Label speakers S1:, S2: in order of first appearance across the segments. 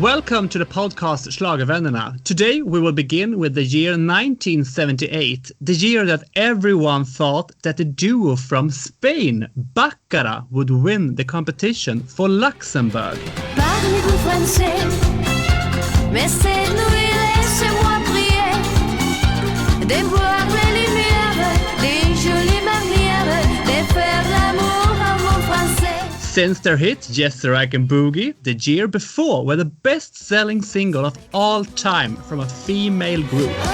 S1: Welcome to the podcast Schlagervännerna. Today we will begin with the year 1978, the year that everyone thought that the duo from Spain, Baccara, would win the competition for Luxembourg.
S2: Parlez-vous français? Laissez-nous et laissez-moi prier de voir les lumières, des jolies manières de faire l'amour en mon français.
S1: Since their hit Yes Sir I Can Boogie the year before were the best-selling single of all time from a female group.
S2: Oh,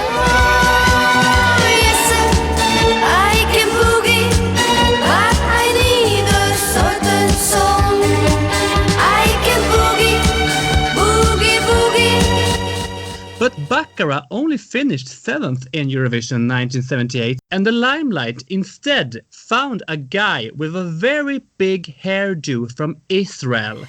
S2: yes, I can boogie, but I need a certain song. I can boogie, boogie, boogie.
S1: But Baccara only finished 7th in Eurovision 1978, and the limelight instead found a guy with a very big hairdo from Israel.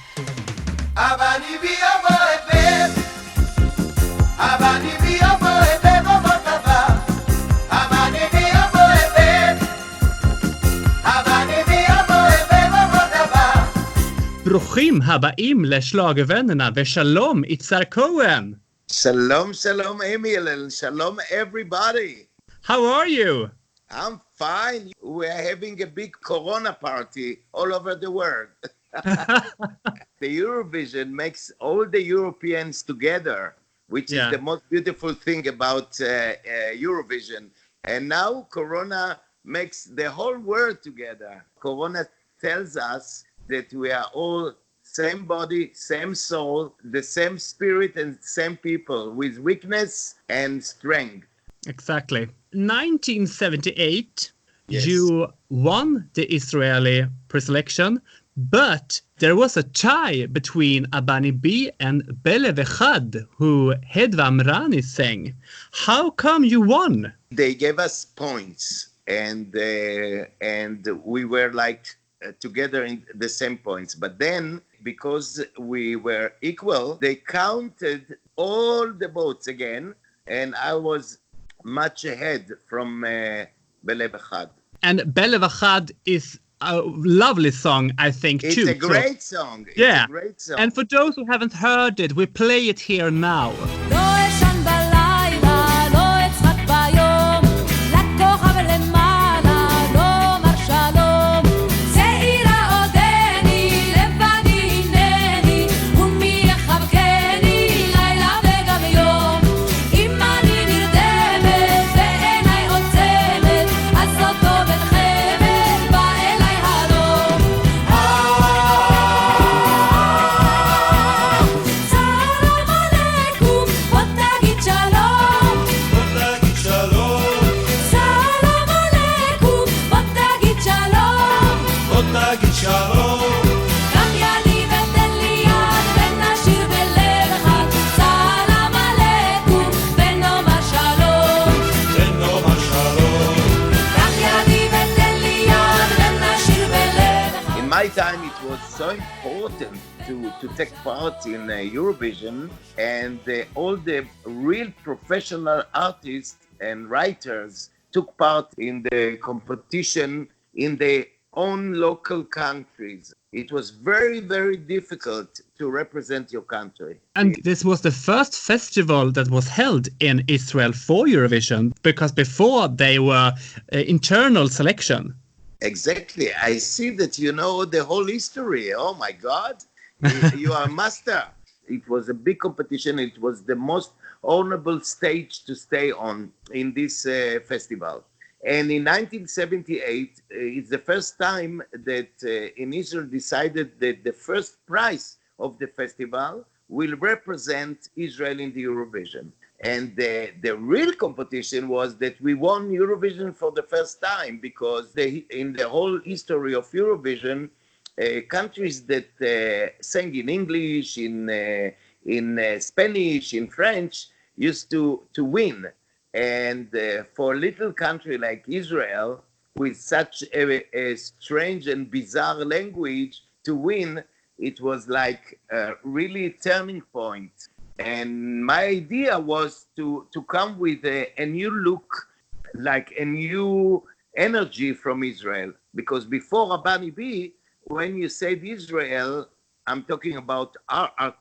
S1: Bruchim habaim leSchlagervännerna veShalom Izhar Cohen.
S3: Shalom, shalom, Emil, and shalom, everybody.
S1: How are you?
S3: I'm fine. We're having a big Corona party all over the world. The Eurovision makes all the Europeans together, which is the most beautiful thing about Eurovision. And now Corona makes the whole world together. Corona tells us that we are all same body, same soul, the same spirit and same people with weakness and strength.
S1: Exactly. 1978,
S3: Yes.
S1: you won the Israeli preselection, but there was a tie between Abani B and Belev Echad, who Hedva Amrani sang. How come you won?
S3: They gave us points, and we were like together in the same points. But then, because we were equal, they counted all the votes again, and I was much ahead from Belev Echad.
S1: And Belev Echad is a lovely song, I think,
S3: It's
S1: too.
S3: a great song. It's
S1: Yeah.
S3: a great song.
S1: And for those who haven't heard it, we play it here now.
S2: לא אשן בלילה, לא אצחק ביום, לכוכב למעלה, לא אומר שלום. צעירה עודני, לבדי הנני, ומי יחבקני, לילה וגם יום. אם אני נרדמת, ועיניי עוצמת, אז זאת טובת חמד, בא אליי הלום. סלאם עליכום, בוא תגיד שלום. סלאם עליכום, בוא תגיד שלום. קח ידי ותן לי יד, ונשיר בלב אחד. סלאם עליכום, ונאמר שלום. קח ידי ותן לי יד, ונשיר בלב אחד.
S3: In my time, it was so important to take part in Eurovision, and all the real professional artists and writers took part in the competition in their own local countries. It was very, very difficult to represent your country.
S1: And this was the first festival that was held in Israel for Eurovision, because before they were internal selection.
S3: Exactly. I see that you know the whole history. Oh my God. You are a master. It was a big competition. It was the most honorable stage to stay on in this festival. And in 1978, it's the first time that in Israel decided that the first prize of the festival will represent Israel in the Eurovision. And the real competition was that we won Eurovision for the first time, because in the whole history of Eurovision, countries that sang in English, in Spanish, in French, used to win. And for a little country like Israel, with such a strange and bizarre language, to win, it was like really a turning point. And my idea was to come with a new look, like a new energy from Israel. Because before Abani B, when you said Israel, I'm talking about our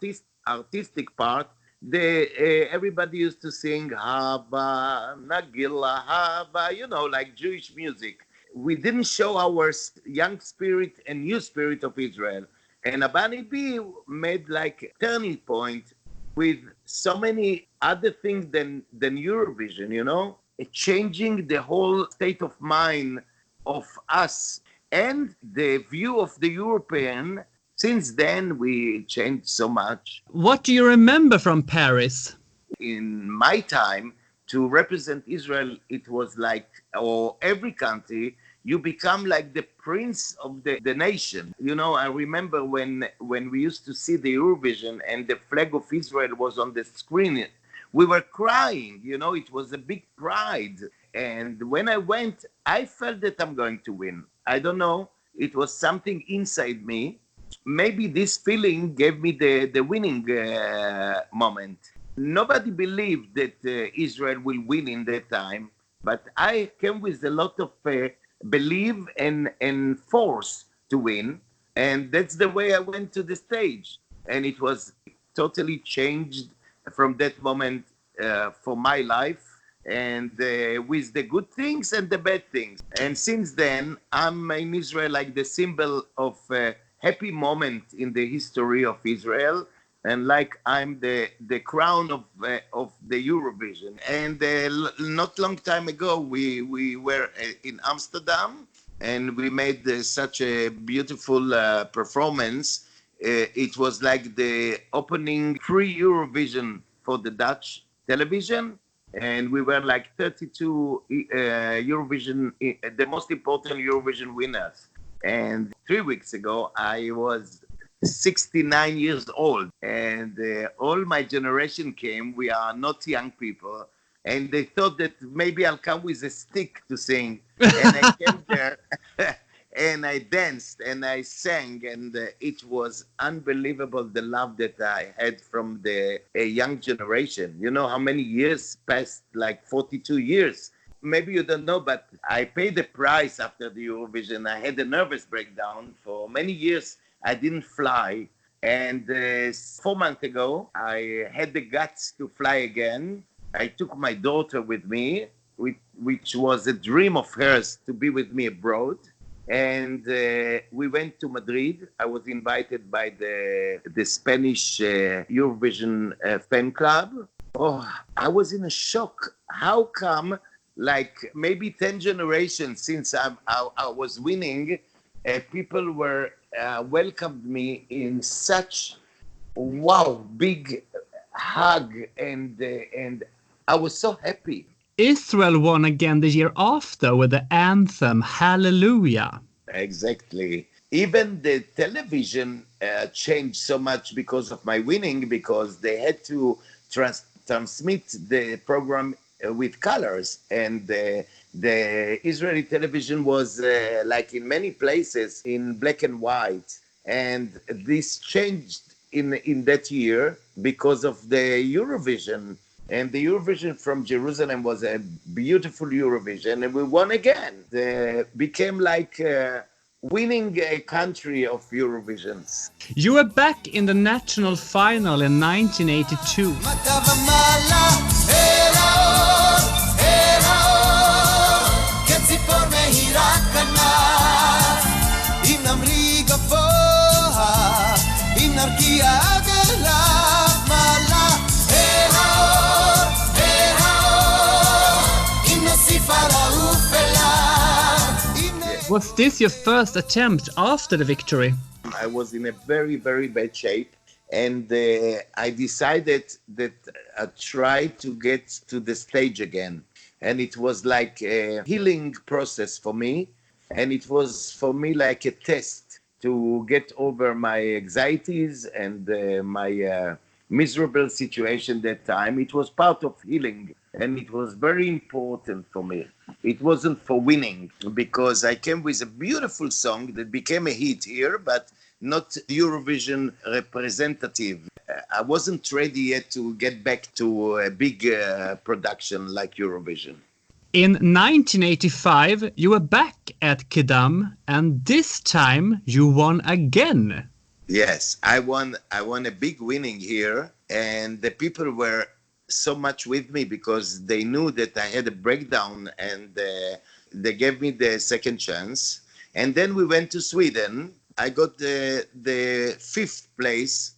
S3: artistic part, everybody used to sing Haba, Nagila, Haba, like Jewish music. We didn't show our young spirit and new spirit of Israel. And Abani B made like a turning point with so many other things than Eurovision, changing the whole state of mind of us and the view of the European. Since then, we changed so much.
S1: What do you remember from Paris?
S3: In my time, to represent Israel, it was like, or every country, you become like the prince of the nation. I remember when we used to see the Eurovision and the flag of Israel was on the screen, we were crying, it was a big pride. And when I went, I felt that I'm going to win. I don't know. It was something inside me. Maybe this feeling gave me the winning moment. Nobody believed that Israel will win in that time, but I came with a lot of belief and force to win. And that's the way I went to the stage. And it was totally changed from that moment for my life, and with the good things and the bad things. And since then, I'm in Israel like the symbol of a happy moment in the history of Israel. And like I'm the crown of the Eurovision. And not long time ago, we were in Amsterdam, and we made such a beautiful performance. It was like the opening pre-Eurovision for the Dutch television, and we were like 32 Eurovision, the most important Eurovision winners. And 3 weeks ago, I was 69 years old, and all my generation came. We are not young people, and they thought that maybe I'll come with a stick to sing. And I came there and I danced and I sang, and it was unbelievable, the love that I had from the young generation. You know how many years passed? Like 42 years. Maybe you don't know, but I paid the price after the Eurovision. I had a nervous breakdown. For many years, I didn't fly. And 4 months ago, I had the guts to fly again. I took my daughter with me, which was a dream of hers to be with me abroad. And we went to Madrid. I was invited by the Spanish Eurovision fan club. Oh, I was in a shock. How come, like maybe 10 generations since I was winning, people were welcomed me in such big hug, and I was so happy.
S1: Israel won again the year after with the anthem Hallelujah.
S3: Exactly. Even the television changed so much because of my winning, because they had to transmit the program with colors, and the Israeli television was like in many places in black and white, and this changed in that year because of the Eurovision. And the Eurovision from Jerusalem was a beautiful Eurovision, and we won again. It became like winning a country of Eurovisions.
S1: You were back in the national final in 1982. Was this your first attempt after the victory?
S3: I was in a very, very bad shape, and I decided that I'd try to get to the stage again. And it was like a healing process for me, and it was for me like a test to get over my anxieties and my miserable situation that time. It was part of healing, and it was very important for me. It wasn't for winning, because I came with a beautiful song that became a hit here, but not Eurovision representative. I wasn't ready yet to get back to a big production like Eurovision.
S1: In 1985, you were back at Kidam, and this time you won again.
S3: Yes, I won a big winning here, and the people were so much with me because they knew that I had a breakdown, and they gave me the second chance. And then we went to Sweden. I got the fifth place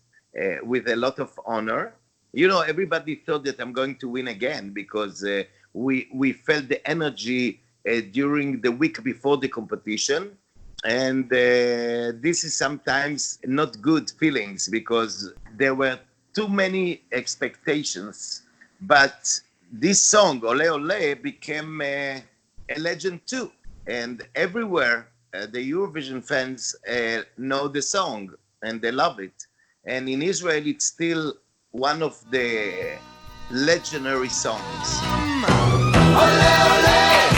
S3: with a lot of honor. You know, everybody thought that I'm going to win again because we felt the energy during the week before the competition, and this is sometimes not good feelings because there were too many expectations. But this song Ole Ole became a legend too, and everywhere the Eurovision fans know the song and they love it. And in Israel it's still one of the legendary songs.
S4: עולה עולה,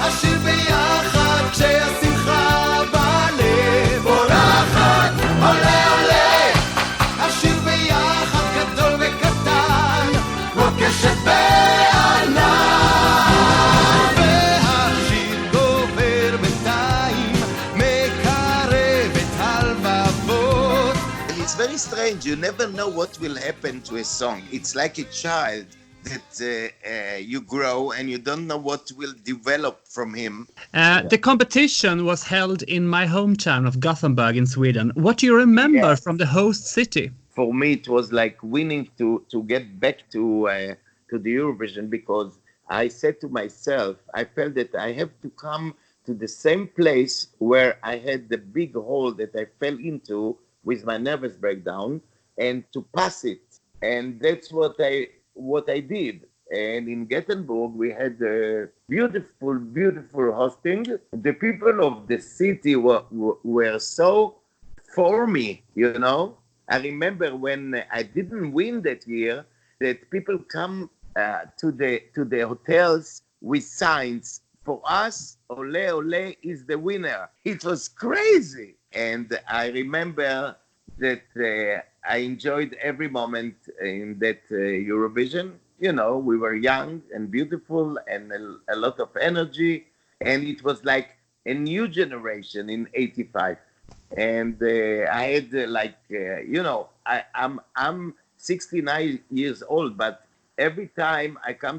S4: השיר ביחד כשהשמחה בלב פורחת. עולה עולה, השיר ביחד גדול וקטן כמו קשת בענן. והשיר גובר בינתיים, מקרב את הלבבות.
S3: And it's very strange. You never know what will happen to a song. It's like a child that you grow and you don't know what will develop from him.
S1: The competition was held in my hometown of Gothenburg in Sweden. What do you remember
S3: Yes.
S1: from the host city?
S3: For me, it was like winning to get back to the Eurovision, because I said to myself, I felt that I have to come to the same place where I had the big hole that I fell into with my nervous breakdown, and to pass it. And that's what I did. And in Gothenburg, we had a beautiful hosting. The people of the city were so for me, you know. I remember when I didn't win that year, that people come to the hotels with signs. For us, Ole Ole is the winner. It was crazy. And I remember that I enjoyed every moment in that Eurovision. You know, we were young and beautiful and a lot of energy. And it was like a new generation in '85. And I had you know, I'm 69 years old, but every time I come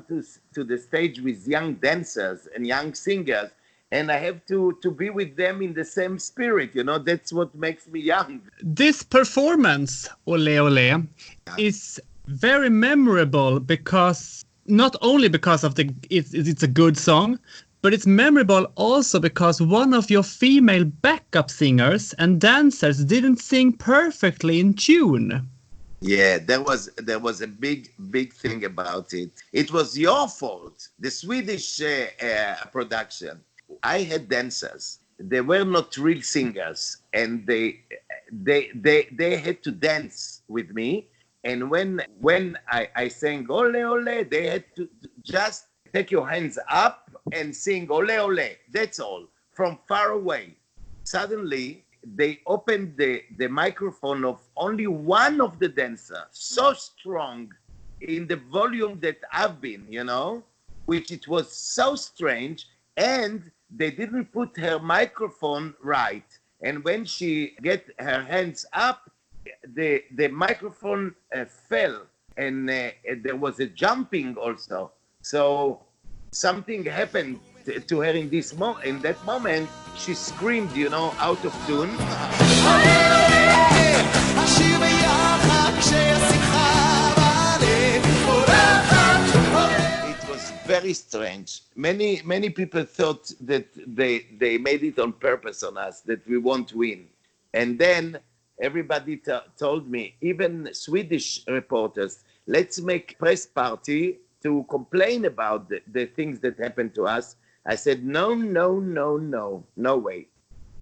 S3: to the stage with young dancers and young singers, and I have to be with them in the same spirit, you know, that's what makes me young.
S1: This performance, Ole Ole, is very memorable because not only because of it's a good song, but it's memorable also because one of your female backup singers and dancers didn't sing perfectly in tune.
S3: Yeah, there was a big thing about it. It was your fault, the Swedish production. I had dancers. They were not real singers, and they had to dance with me. And when I sang Ole Ole, they had to just take your hands up and sing Ole Ole. That's all, from far away. Suddenly, they opened the microphone of only one of the dancers, so strong in the volume that I've been, you know, which it was so strange. And they didn't put her microphone right. And when she get her hands up, the microphone fell, and there was a jumping also. So something happened to her in that moment. She screamed, you know, out of tune. It was very strange. Many people thought that they made it on purpose on us, that we won't win. And then everybody told me, even Swedish reporters, let's make press party to complain about the things that happened to us. I said, no way.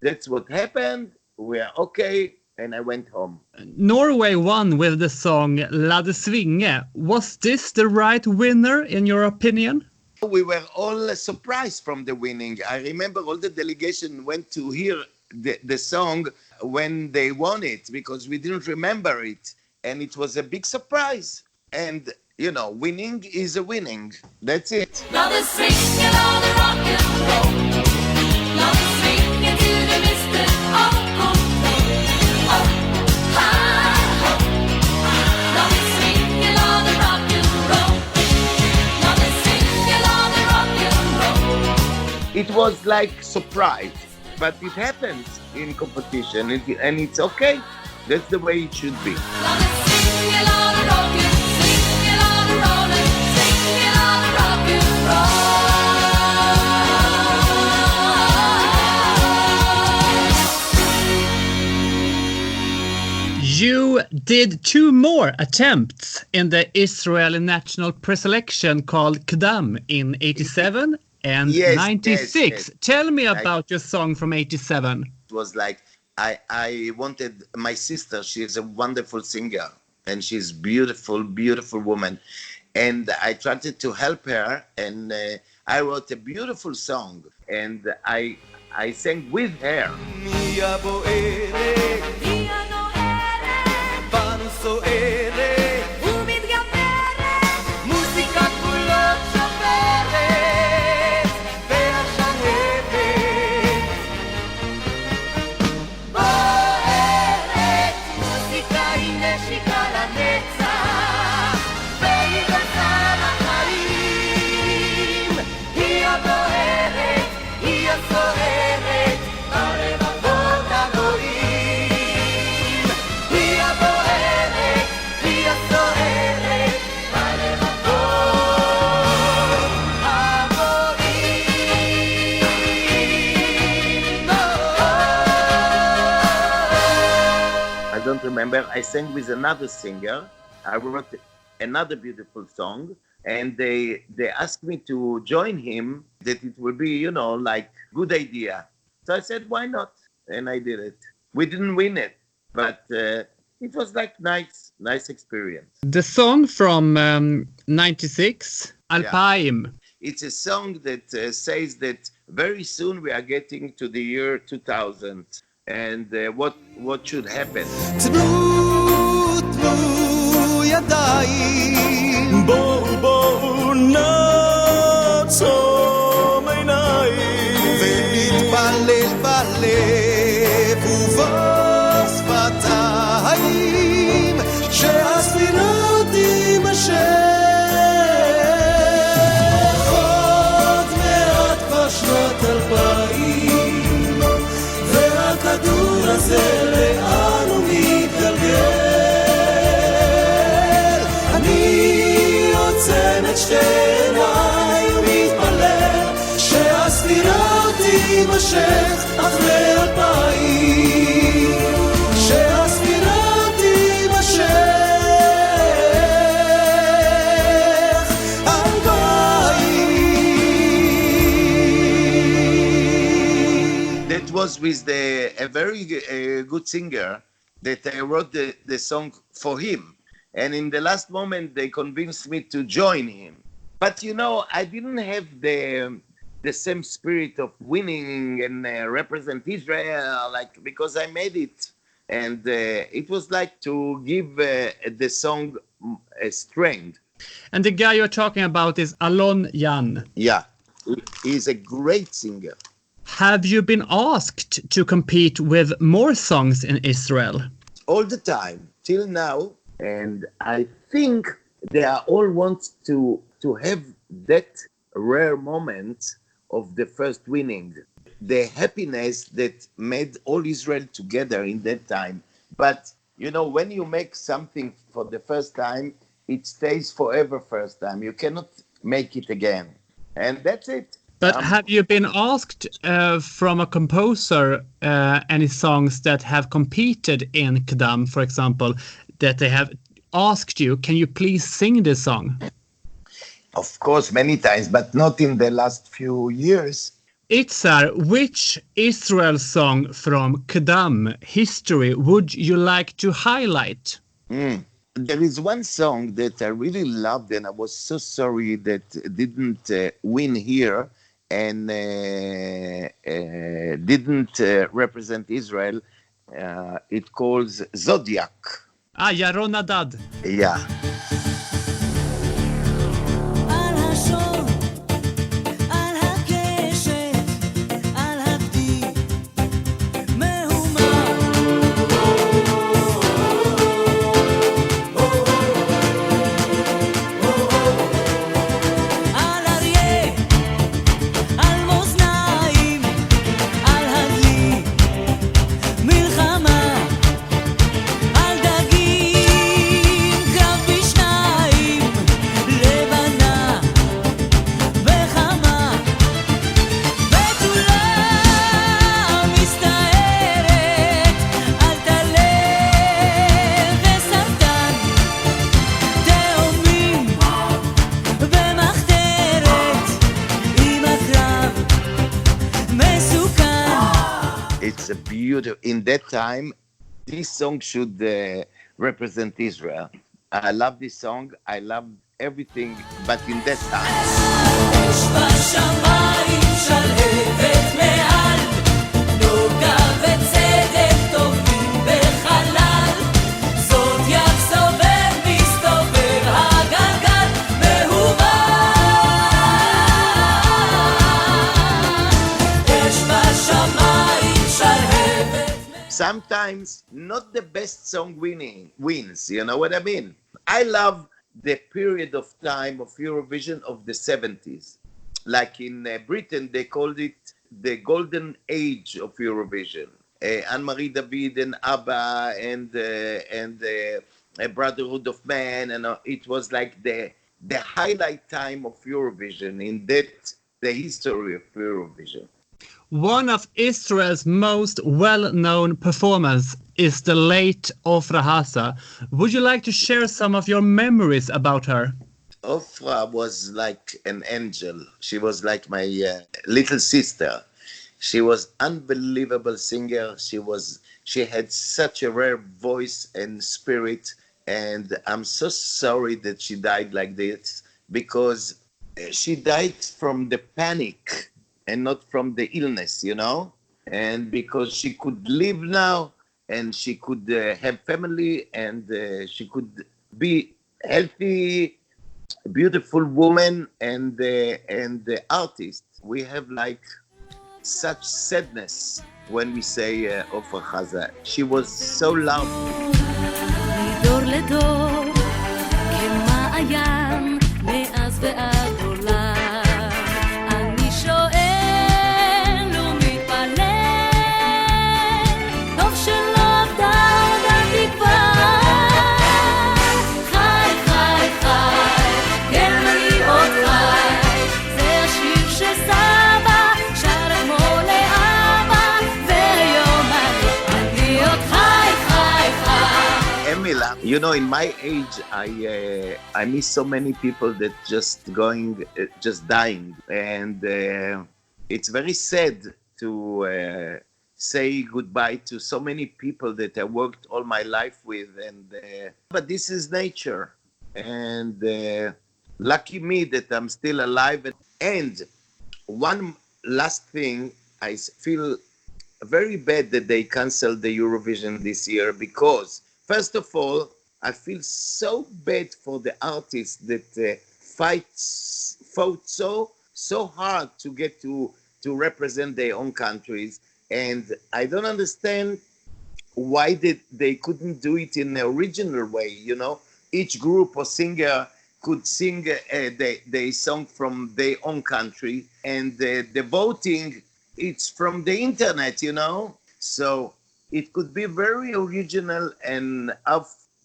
S3: That's what happened. We're okay. And I went home.
S1: Norway won with the song La de Svinge. Was this the right winner, in your opinion?
S3: We were all surprised from the winning. I remember all the delegation went to hear the song when they won it, because we didn't remember it. And it was a big surprise. And, you know, winning is a winning. That's it.
S2: La de svinge, la de rock and roll. La de svinge till det mister all kontroll.
S3: was like surprise, but it happens in competition, and it's okay. That's the way it should be.
S1: You did two more attempts in the Israeli national preselection called Kdam in 87 and
S3: Yes,
S1: 96.
S3: yes.
S1: Tell me about your song from 87.
S3: It was like I wanted my sister. She is a wonderful singer, and she's beautiful woman. And I tried to help her, and I wrote a beautiful song, and I sang with her.
S4: מיה בוערת,
S2: מיה נוהרת
S4: בנו סוערת,
S2: ומתגברת
S4: מוזיקת גבולות שוברת, והשלהבת
S2: בוערת מוזיקה היא נשיקה לנצח והיא גרסה לחיים
S4: היא הבוערת, היא הסוערת, בלבבות הגויים. היא הבוערת, היא הסוערת, בלבבות הגויים.
S3: I don't remember. I sang with another singer. I wrote another beautiful song, and they asked me to join him. That it would be, like good idea. So I said, why not? And I did it. We didn't win it, but it was like nice experience.
S1: The song from 96, Alpaim.
S3: It's a song that says that very soon we are getting to the year 2000, and what should happen.
S4: תנו ידיים, בואו נעצום עיניים, ונתפלל בלב ובשפתיים, שהספינה תימשך. עוד מעט כבר שנת 2000, והכדור הזה לאן הוא מתגלגל. אני עוצם את שתי עיניי ומתפלל שהספירה תימשך אחרי 2000, שהספירה תימשך 2000.
S3: That was with a very good singer that I wrote the song for him. And in the last moment, they convinced me to join him. But, I didn't have the same spirit of winning and represent Israel, because I made it. And it was like to give the song a strength.
S1: And the guy you're talking about is Alon Yan.
S3: Yeah, he's a great singer.
S1: Have you been asked to compete with more songs in Israel?
S3: All the time, till now. And I think they are all want to have that rare moment of the first winning, the happiness that made all Israel together in that time. But when you make something for the first time, it stays forever first time. You cannot make it again, and that's it.
S1: But have you been asked from a composer any songs that have competed in Kdam, for example, that they have asked you, can you please sing this song?
S3: Of course, many times, but not in the last few years.
S1: Izhar, which Israel song from Kdam history would you like to highlight?
S3: There is one song that I really loved, and I was so sorry that it didn't win here and didn't represent Israel. It calls Zodiac.
S1: Yaron Hadad.
S3: Yeah.
S2: על השור, על הקשת, על הגדי, מהומה. על אריה, על מאזניים,
S3: that time, this song should represent Israel. I love this song. I love everything, but in that time.
S4: אש בשמיים שלהבת מעל, נוגה וצדק טובים בחלל, זודיאק סובב מסתובב הגלגל מהומן. אש בשמיים שלהבת.
S3: Sometimes not the best song wins, you know what I mean? I love the period of time of Eurovision of the 70s. Like in Britain, they called it the golden age of Eurovision. Anne-Marie David and ABBA and Brotherhood of Man, and it was like the highlight time of Eurovision in that the history of Eurovision.
S1: One of Israel's most well-known performers is the late Ofra Haza. Would you like to share some of your memories about her?
S3: Ofra was like an angel. She was like my little sister. She was unbelievable singer. She had such a rare voice and spirit. And I'm so sorry that she died like this, because she died from the panic and not from the illness, you know? And because she could live now, and she could have family, and she could be healthy, beautiful woman, and the artist. We have like such sadness when we say Ofra Haza. She was so loud.
S2: מדור לדור, כמעיין, מאז ועד עולם. אני שואל ומתפלל, טוב שלא אבדה עוד התקווה. חי, חי, חי, כן אני עוד חי. זה השיר שסבא שר כמו לאבא, והיום אני עוד חי, חי, חי.
S3: Emil, you know, in my age, I miss so many people that just dying, and it's very sad to say goodbye to so many people that I worked all my life with, and but this is nature, and lucky me that I'm still alive. And one last thing, I feel very bad that they canceled the Eurovision this year, because first of all, I feel so bad for the artists that fought so hard to get to represent their own countries, and I don't understand why they couldn't do it in the original way. You know, each group or singer could sing the song from their own country, and the voting, it's from the internet, you know. So it could be very original and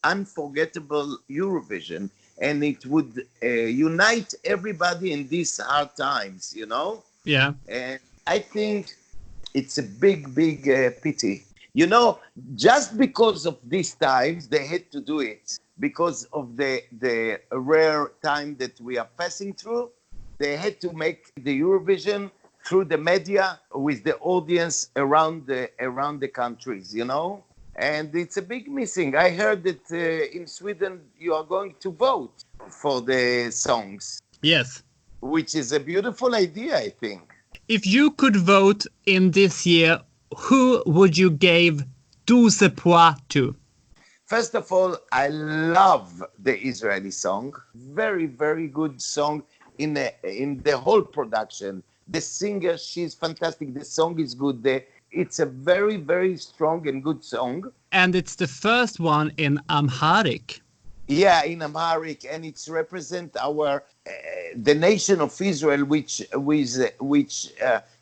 S3: unforgettable Eurovision, and it would unite everybody in these hard times, you know?
S1: Yeah.
S3: And I think it's a big pity. You know, just because of these times, they had to do it. Because of the rare time that we are passing through, they had to make the Eurovision through the media with the audience around the countries, you know? And it's a big missing. I heard that in Sweden you are going to vote for the songs.
S1: Yes.
S3: Which is a beautiful idea, I think.
S1: If you could vote in this year, who would you give 12 points to?
S3: First of all, I love the Israeli song. Very, very good song in the whole production. The singer, she's fantastic. The song is good. It's a very, very strong and good song.
S1: And it's the first one in Amharic.
S3: Yeah, in Amharic, and it's represent our the nation of Israel, which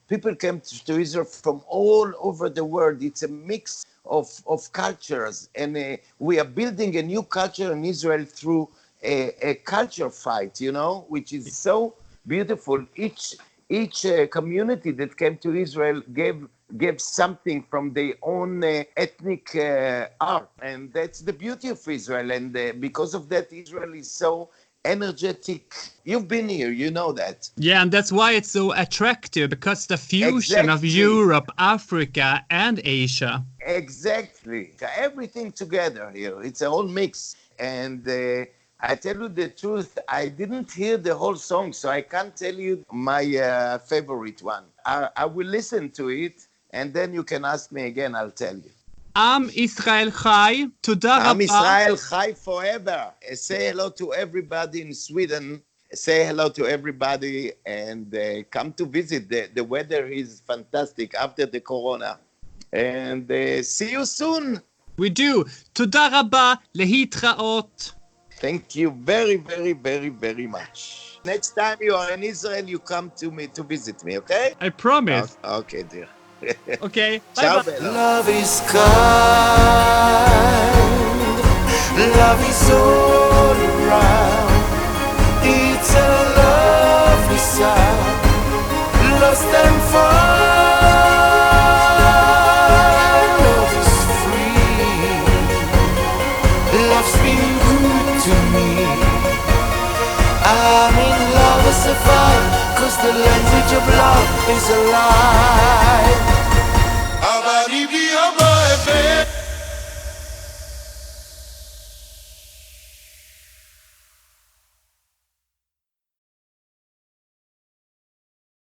S3: people came to Israel from all over the world. It's a mix of cultures, and we are building a new culture in Israel through a culture fight, you know, which is so beautiful. Each community that came to Israel gave something from their own ethnic art, and that's the beauty of Israel. And because of that, Israel is so energetic. You've been here, you know that.
S1: Yeah, and that's why it's so attractive, because the fusion of
S3: Exactly.
S1: Europe, Africa, and Asia.
S3: Exactly. Everything together here. It's a whole mix. And I tell you the truth, I didn't hear the whole song, so I can't tell you my favorite one. I will listen to it, and then you can ask me again, I'll tell you.
S1: Am Israel Chai, תודה
S3: Am
S1: רבה.
S3: Israel Chai forever. Say hello to everybody in Sweden. Say hello to everybody and come to visit. The weather is fantastic after the corona. And see you soon.
S1: We do. תודה רבה, להתראות.
S3: Thank you very, very, very, very much. Next time you are in Israel, you come to me to visit me, okay?
S1: I promise.
S3: Okay, dear.
S1: Okay,
S3: Ciao,
S1: bye-bye.
S3: Bella.
S4: Love is kind, love is all around. It's a lovely sound, lost and found. Love is free, love's been good to me. I'm in love as a fire, 'cause the language of love is alive. Abadi